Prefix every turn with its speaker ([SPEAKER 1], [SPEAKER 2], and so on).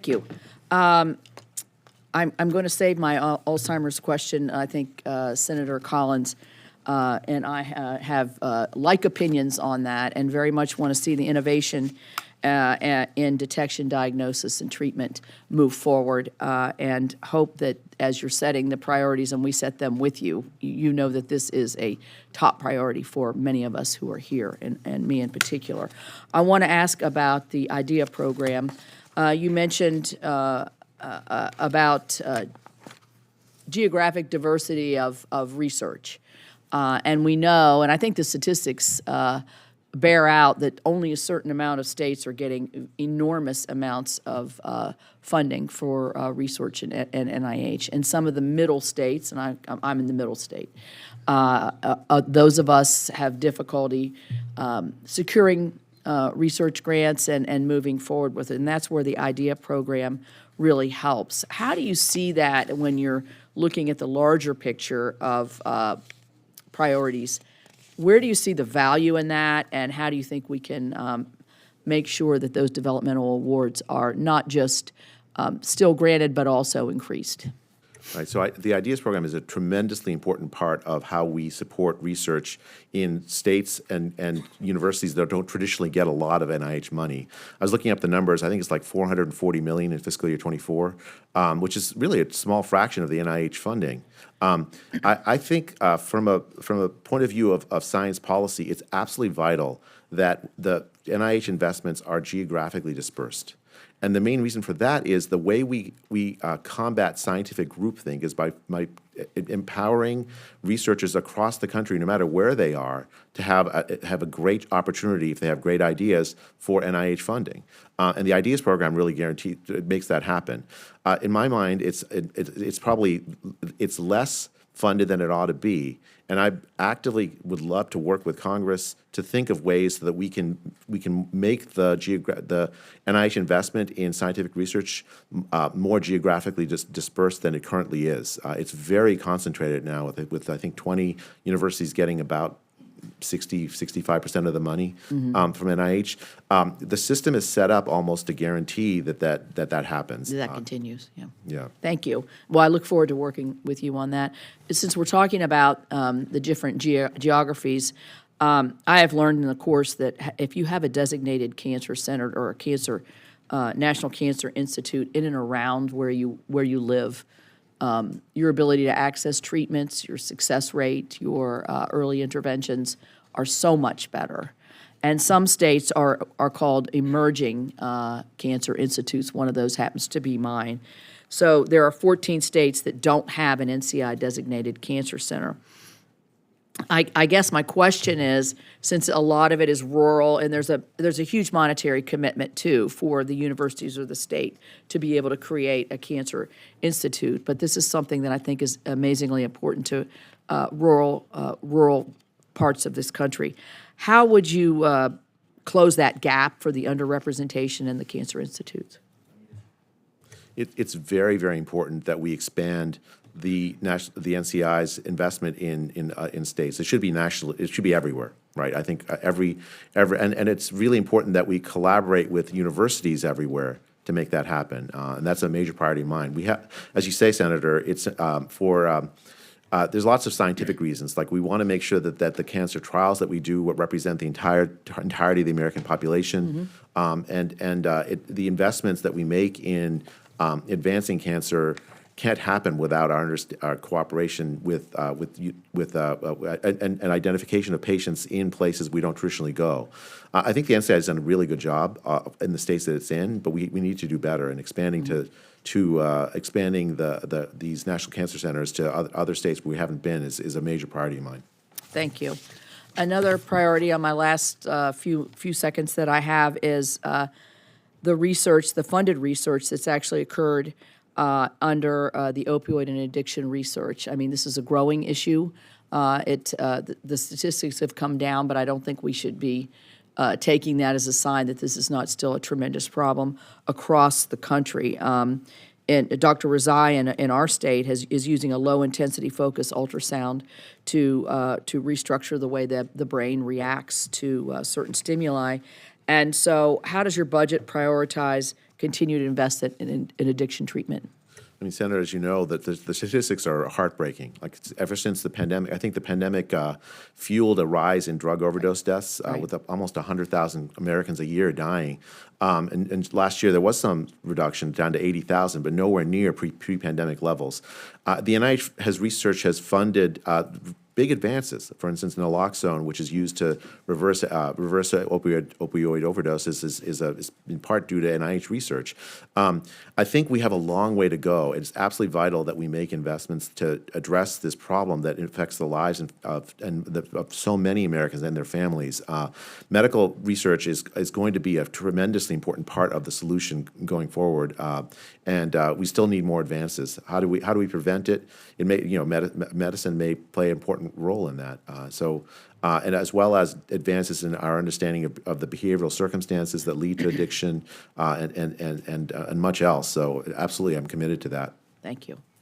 [SPEAKER 1] Thank you. I'm going to save my Alzheimer's question. I think Senator Collins and I have like opinions on that, and very much want to see the innovation in detection, diagnosis, and treatment move forward, and hope that as you're setting the priorities and we set them with you, you know that this is a top priority for many of us who are here, and me in particular. I want to ask about the IDEA program. You mentioned about geographic diversity of research. And we know, and I think the statistics bear out that only a certain amount of states are getting enormous amounts of funding for research and NIH. And some of the middle states, and I'm in the middle state, those of us have difficulty securing research grants and moving forward with it. And that's where the IDEA program really helps. How do you see that when you're looking at the larger picture of priorities? Where do you see the value in that, and how do you think we can make sure that those developmental awards are not just still granted, but also increased?
[SPEAKER 2] Right. So the IDEAS program is a tremendously important part of how we support research in states and universities that don't traditionally get a lot of NIH money. I was looking up the numbers. I think it's like $440 million in fiscal year '24, which is really a small fraction of the NIH funding. I think from a point of view of science policy, it's absolutely vital that the NIH investments are geographically dispersed. And the main reason for that is the way we combat scientific groupthink is by empowering researchers across the country, no matter where they are, to have a great opportunity if they have great ideas for NIH funding. And the IDEAS program really makes that happen. In my mind, it's less funded than it ought to be. And I actively would love to work with Congress to think of ways so that we can make the NIH investment in scientific research more geographically dispersed than it currently is. It's very concentrated now with I think 20 universities getting about 65% of the money from NIH. The system is set up almost to guarantee that happens.
[SPEAKER 1] That continues, yeah.
[SPEAKER 2] Yeah.
[SPEAKER 1] Thank you. Well, I look forward to working with you on that. Since we're talking about the different geographies, I have learned in the course that if you have a designated cancer center or a cancer National Cancer Institute in and around where you live, your ability to access treatments, your success rate, your early interventions are so much better. And some states are called emerging cancer institutes. One of those happens to be mine. So there are 14 states that don't have an NCI-designated cancer center. I guess my question is, since a lot of it is rural, and there's a huge monetary commitment too for the universities or the state to be able to create a cancer institute, but this is something that I think is amazingly important to rural parts of this country. How would you close that gap for the underrepresentation in the cancer institutes?
[SPEAKER 2] It's very, very important that we expand the NCI's investment in states. It should be national. It should be everywhere, right? I think and it's really important that we collaborate with universities everywhere to make that happen, and that's a major priority of mine. We have, as you say, Senator, it's there's lots of scientific reasons. Like we want to make sure that the cancer trials that we do represent the entirety of the American population, and the investments that we make in advancing cancer can't happen without our cooperation with and identification of patients in places we don't traditionally go. I think the NCI has done a really good job in the states that it's in, but we need to do better in expanding expanding these national cancer centers to other states where we haven't been is a major priority of mine.
[SPEAKER 1] Thank you. Another priority on my last few seconds that I have is the research, the funded research that's actually occurred under the opioid and addiction research. I mean, this is a growing issue. The statistics have come down, but I don't think we should be taking that as a sign that this is not still a tremendous problem across the country. And Dr. Rezai in our state is using a low-intensity focus ultrasound to restructure the way that the brain reacts to certain stimuli. And so how does your budget prioritize continue to invest in addiction treatment.
[SPEAKER 2] I mean, Senator, as you know, that the statistics are heartbreaking. Like ever since the pandemic, I think the pandemic fueled a rise in drug overdose deaths, with almost 100,000 Americans a year dying. And last year there was some reduction down to 80,000, but nowhere near pre-pandemic levels. The NIH research has funded big advances. For instance, naloxone, which is used to reverse opioid overdoses, is in part due to NIH research. I think we have a long way to go. It's absolutely vital that we make investments to address this problem that affects the lives of so many Americans and their families. Medical research is going to be a tremendously important part of the solution going forward, and we still need more advances. How do we prevent it? It may, medicine may play an important role in that. And as well as advances in our understanding of the behavioral circumstances that lead to addiction, and much else. So absolutely, I'm committed to that.
[SPEAKER 1] Thank you.